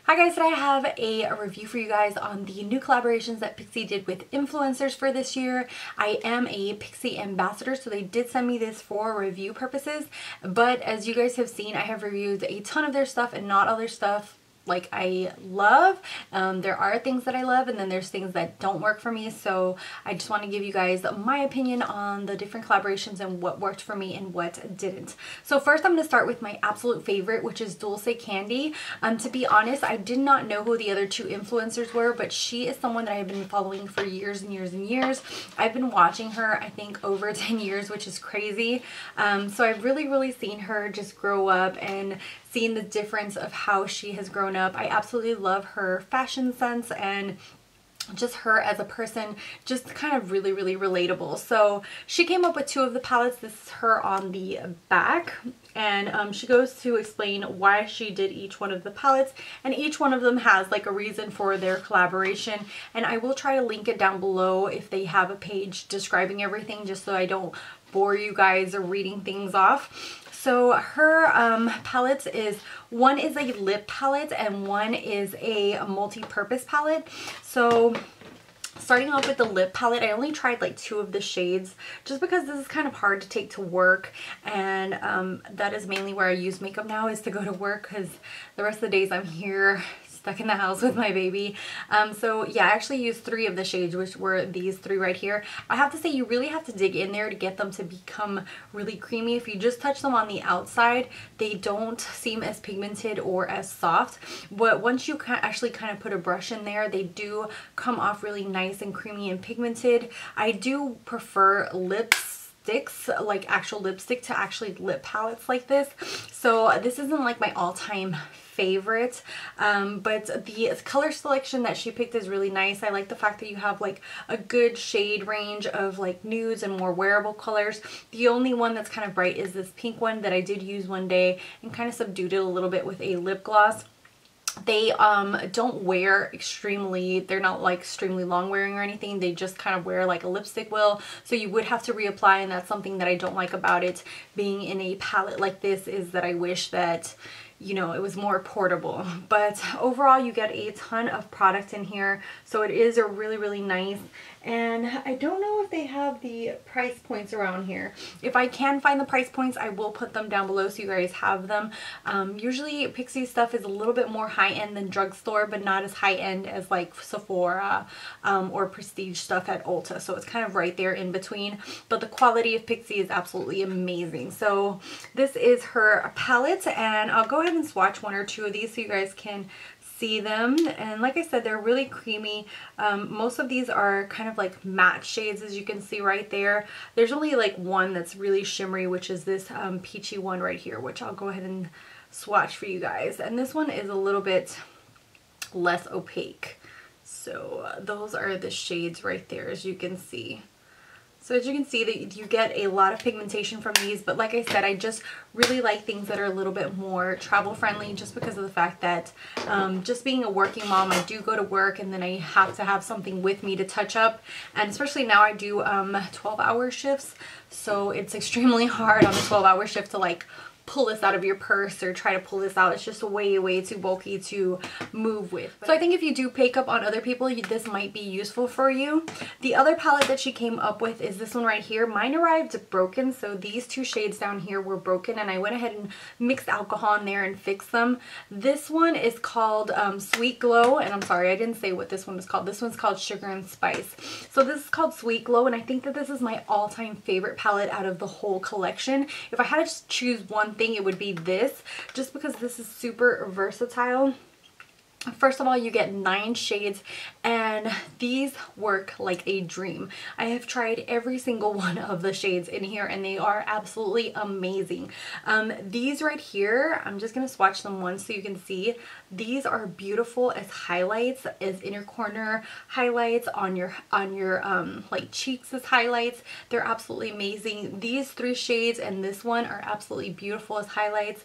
Hi guys, today I have a review for you guys on the new collaborations that Pixi did with influencers for this year. I am a Pixi ambassador, so they did send me this for review purposes, but as you guys have seen, I have reviewed a ton of their stuff and not all their stuff like I love. There are things that I love and then there's things that don't work for me, so I just want to give you guys my opinion on the different collaborations and what worked for me and what didn't. So first I'm going to start with my absolute favorite, which is Dulce Candy. To be honest, I did not know who the other two influencers were, but she is someone that I've been following for years and years and years. I've been watching her I think over 10 years, which is crazy. So I've really seen her just grow up and seeing the difference of how she has grown up. I absolutely love her fashion sense and just her as a person, just kind of really relatable. So she came up with two of the palettes. This is her on the back, and she goes to explain why she did each one of the palettes, and each one of them has like a reason for their collaboration, and I will try to link it down below if they have a page describing everything, just so I don't bore you guys reading things off. So her palettes is, one is a lip palette and one is a multi-purpose palette. So starting off with the lip palette, I only tried like two of the shades just because this is kind of hard to take to work, and that is mainly where I use makeup now, is to go to work, because the rest of the days I'm here stuck in the house with my baby. So yeah, I actually used three of the shades, which were these three right here. I have to say, you really have to dig in there to get them to become really creamy. If you just touch them on the outside, they don't seem as pigmented or as soft, but once you actually kind of put a brush in there, they do come off really nice and creamy and pigmented. I do prefer lipsticks, like actual lipstick, to actually lip palettes like this. So this isn't like my all-time favorite, but the color selection that she picked is really nice. I like the fact that you have like a good shade range of like nudes and more wearable colors. The only one that's kind of bright is this pink one that I did use one day and kind of subdued it a little bit with a lip gloss. They don't wear extremely, they're not like extremely long wearing or anything, they just kind of wear like a lipstick will, so you would have to reapply, and that's something that I don't like about it being in a palette like this, is that I wish that, you know, it was more portable. But overall you get a ton of product in here, so it is a really nice. And I don't know if they have the price points around here. If I can find the price points, I will put them down below so you guys have them. Usually Pixi stuff is a little bit more high-end than drugstore, but not as high-end as like Sephora or prestige stuff at Ulta, so it's kind of right there in between. But the quality of Pixi is absolutely amazing. So this is her palette, and I'll go ahead and swatch one or two of these so you guys can see them. And like I said, they're really creamy. Most of these are kind of like matte shades, as you can see right there. There's only like one that's really shimmery, which is this peachy one right here, which I'll go ahead and swatch for you guys. And this one is a little bit less opaque. So those are the shades right there, as you can see. So as you can see, that you get a lot of pigmentation from these, but like I said, I just really like things that are a little bit more travel friendly, just because of the fact that just being a working mom, I do go to work and then I have to have something with me to touch up, and especially now I do 12-hour shifts, so it's extremely hard on a 12-hour shift to like pull this out of your purse or try to pull this out. It's just way too bulky to move with. So I think if you do makeup on other people, this might be useful for you. The other palette that she came up with is this one right here. Mine arrived broken, so these two shades down here were broken, and I went ahead and mixed alcohol in there and fixed them. This one is called Sweet Glow, and I'm sorry I didn't say what this one is called. This one's called Sugar and Spice. So this is called Sweet Glow, and I think that this is my all-time favorite palette out of the whole collection. If I had to choose one thing, it would be this, just because this is super versatile. First of all, you get 9 shades, and these work like a dream. I have tried every single one of the shades in here, and they are absolutely amazing. These right here, I'm just gonna swatch them once so you can see. These are beautiful as highlights, as inner corner highlights, on your like cheeks as highlights. They're absolutely amazing. These 3 shades and this one are absolutely beautiful as highlights.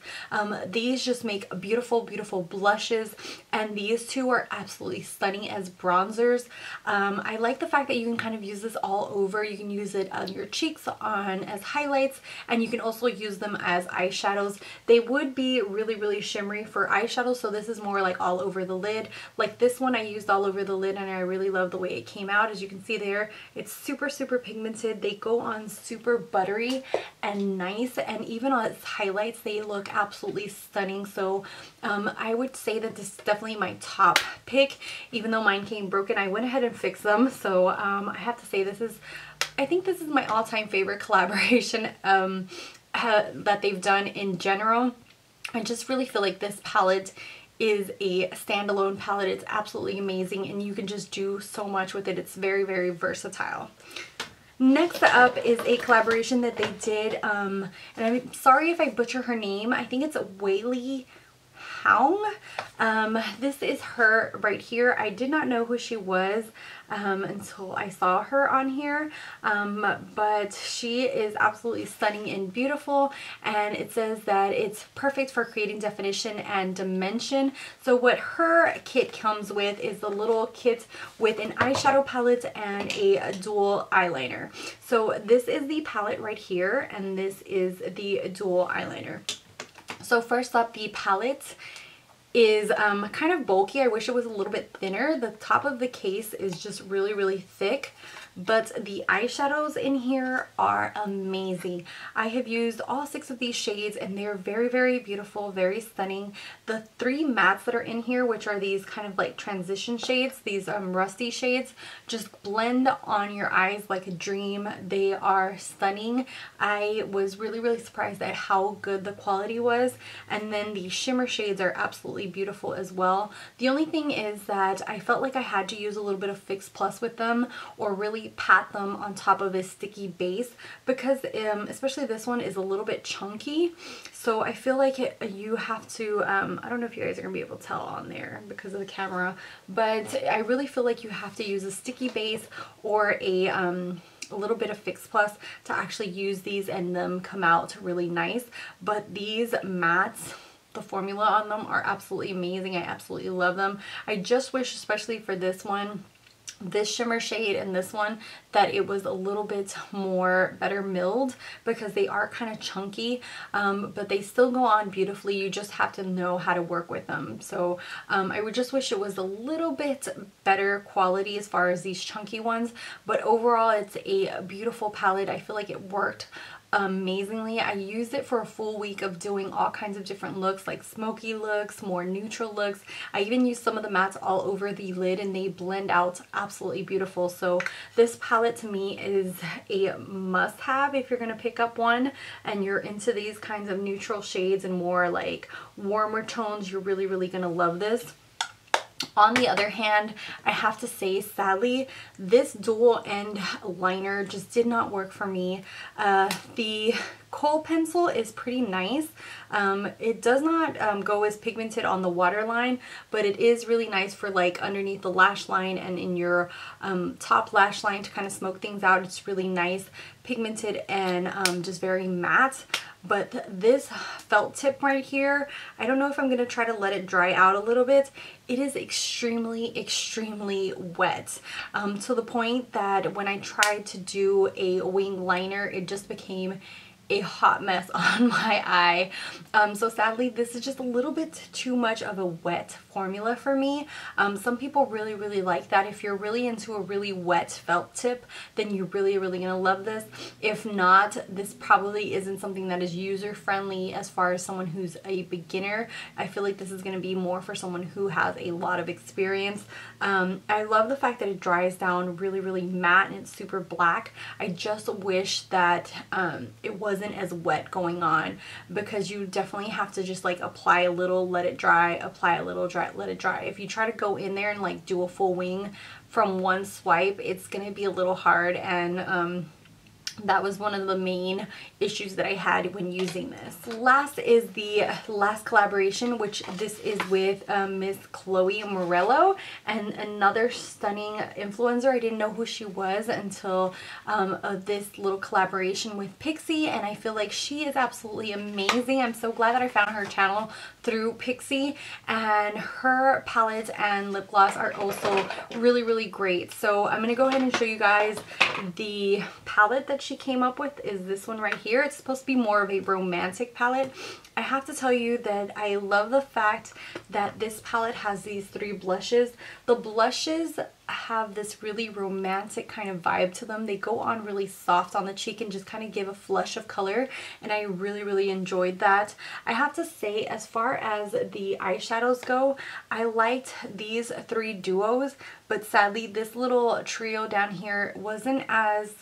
These just make beautiful blushes, and these two are absolutely stunning as bronzers. I like the fact that you can kind of use this all over. You can use it on your cheeks, on as highlights, and you can also use them as eyeshadows. They would be really shimmery for eyeshadow, so this is is more like all over the lid. Like this one I used all over the lid and I really love the way it came out. As you can see there, it's super pigmented. They go on super buttery and nice, and even on its highlights they look absolutely stunning. So I would say that this is definitely my top pick. Even though mine came broken, I went ahead and fixed them. So I have to say I think this is my all-time favorite collaboration that they've done in general. I just really feel like this palette is a standalone palette. It's absolutely amazing and you can just do so much with it. It's very versatile. Next up is a collaboration that they did, and I'm sorry if I butcher her name. I think it's Wylie Houng. This is her right here. I did not know who she was until I saw her on here, but she is absolutely stunning and beautiful, and it says that it's perfect for creating definition and dimension. So what her kit comes with is the little kit with an eyeshadow palette and a dual eyeliner. So this is the palette right here, and this is the dual eyeliner. So first up, the palette is kind of bulky. I wish it was a little bit thinner. The top of the case is just really thick, but the eyeshadows in here are amazing. I have used all 6 of these shades and they're very beautiful, very stunning. The 3 mattes that are in here, which are these kind of like transition shades, these rusty shades, just blend on your eyes like a dream. They are stunning. I was really surprised at how good the quality was. And then the shimmer shades are absolutely beautiful as well. The only thing is that I felt like I had to use a little bit of Fix Plus with them, or really pat them on top of a sticky base, because especially this one is a little bit chunky. So I feel like you have to, I don't know if you guys are gonna be able to tell on there because of the camera, but I really feel like you have to use a sticky base or a little bit of Fix Plus to actually use these and them come out really nice. But these mattes, the formula on them are absolutely amazing. I absolutely love them. I just wish, especially for this one, this shimmer shade and this one, that it was a little bit more better milled, because they are kind of chunky, but they still go on beautifully. You just have to know how to work with them. So I would just wish it was a little bit better quality as far as these chunky ones, but overall it's a beautiful palette. I feel like it worked amazingly. I used it for a full week of doing all kinds of different looks, like smoky looks, more neutral looks. I even used some of the mattes all over the lid and they blend out absolutely beautiful. So this palette to me is a must-have if you're gonna pick up one and you're into these kinds of neutral shades and more like warmer tones. You're really gonna love this. On the other hand, I have to say, sadly, this dual end liner just did not work for me. The kohl pencil is pretty nice. It does not go as pigmented on the waterline, but it is really nice for like underneath the lash line and in your top lash line to kind of smoke things out. It's really nice, pigmented, and just very matte. But this felt tip right here, I don't know if I'm going to try to let it dry out a little bit. It is extremely wet, to the point that when I tried to do a wing liner, it just became a hot mess on my eye. So sadly, this is just a little bit too much of a wet formula for me. Some people really like that. If you're really into a really wet felt tip, then you're really gonna love this. If not, this probably isn't something that is user friendly as far as someone who's a beginner. I feel like this is gonna be more for someone who has a lot of experience. I love the fact that it dries down really matte and it's super black. I just wish that it wasn't as wet going on, because you definitely have to just like apply a little, let it dry, apply a little, dry, let it dry. If you try to go in there and like do a full wing from one swipe, it's gonna be a little hard, and that was one of the main issues that I had when using this. Last is the last collaboration, which this is with Miss Chloe Morello, and another stunning influencer. I didn't know who she was until this little collaboration with Pixi, and I feel like she is absolutely amazing. I'm so glad that I found her channel through Pixi, and her palette and lip gloss are also really great. So I'm going to go ahead and show you guys the palette that she came up with is this one right here. It's supposed to be more of a romantic palette. I have to tell you that I love the fact that this palette has these 3 blushes. The blushes have this really romantic kind of vibe to them. They go on really soft on the cheek and just kind of give a flush of color, and I really enjoyed that. I have to say, as far as the eyeshadows go, I liked these 3 duos, but sadly this little trio down here wasn't as,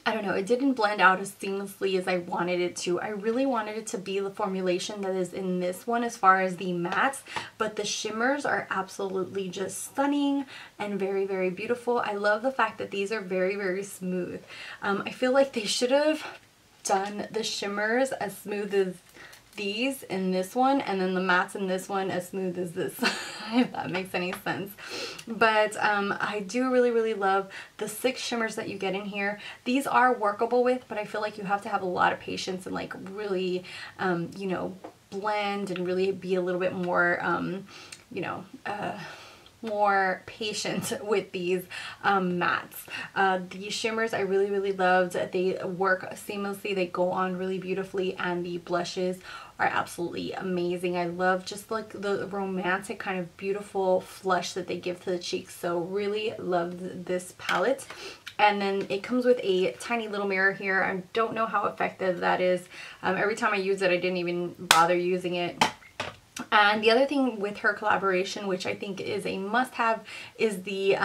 I don't know, it didn't blend out as seamlessly as I wanted it to. I really wanted it to be the formulation that is in this one as far as the mattes, but the shimmers are absolutely just stunning and very beautiful. I love the fact that these are very smooth. I feel like they should have done the shimmers as smooth as these in this one, and then the mattes in this one as smooth as this, if that makes any sense. But I do really love the 6 shimmers that you get in here. These are workable with, but I feel like you have to have a lot of patience and like really you know, blend and really be a little bit more you know, more patient with these mattes. These shimmers I really loved. They work seamlessly, they go on really beautifully, and the blushes are absolutely amazing. I love just like the romantic kind of beautiful flush that they give to the cheeks, so really love this palette. And then it comes with a tiny little mirror here. I don't know how effective that is. Every time I use it, I didn't even bother using it. And the other thing with her collaboration, which I think is a must-have, is the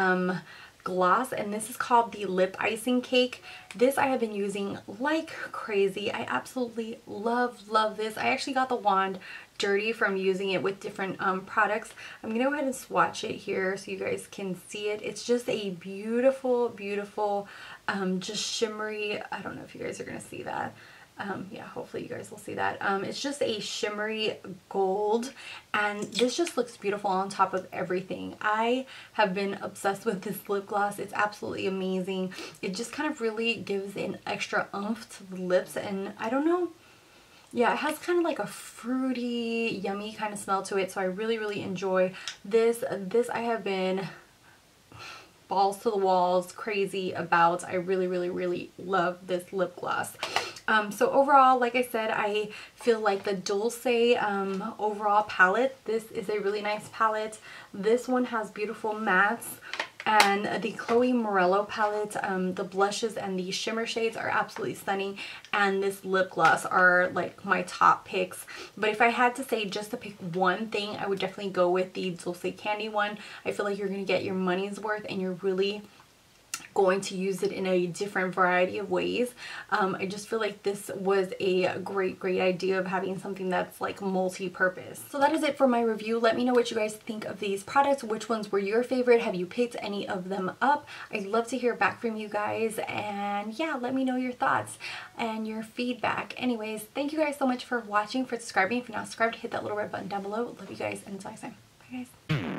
gloss, and this is called the Lip Icing Cake. This I have been using like crazy. I absolutely love this. I actually got the wand dirty from using it with different products. I'm gonna go ahead and swatch it here so you guys can see it. It's just a beautiful just shimmery, I don't know if you guys are gonna see that. Yeah, hopefully you guys will see that. It's just a shimmery gold, and this just looks beautiful on top of everything. I have been obsessed with this lip gloss. It's absolutely amazing. It just kind of really gives an extra oomph to the lips, and I don't know, yeah, it has kind of like a fruity, yummy kind of smell to it, so I really enjoy this. This I have been balls to the walls crazy about. I really love this lip gloss. So overall, like I said, I feel like the Dulce overall palette, this is a really nice palette. This one has beautiful mattes, and the Chloe Morello palette, the blushes and the shimmer shades are absolutely stunning, and this lip gloss are like my top picks. But if I had to say just to pick one thing, I would definitely go with the Dulce Candy one. I feel like you're going to get your money's worth, and you're really going to use it in a different variety of ways. I just feel like this was a great idea of having something that's like multi-purpose. So that is it for my review. Let me know what you guys think of these products. Which ones were your favorite? Have you picked any of them up? I'd love to hear back from you guys, and yeah, let me know your thoughts and your feedback. Anyways, thank you guys so much for watching, for subscribing. If you're not subscribed, hit that little red button down below. Love you guys, and until next time. Bye guys.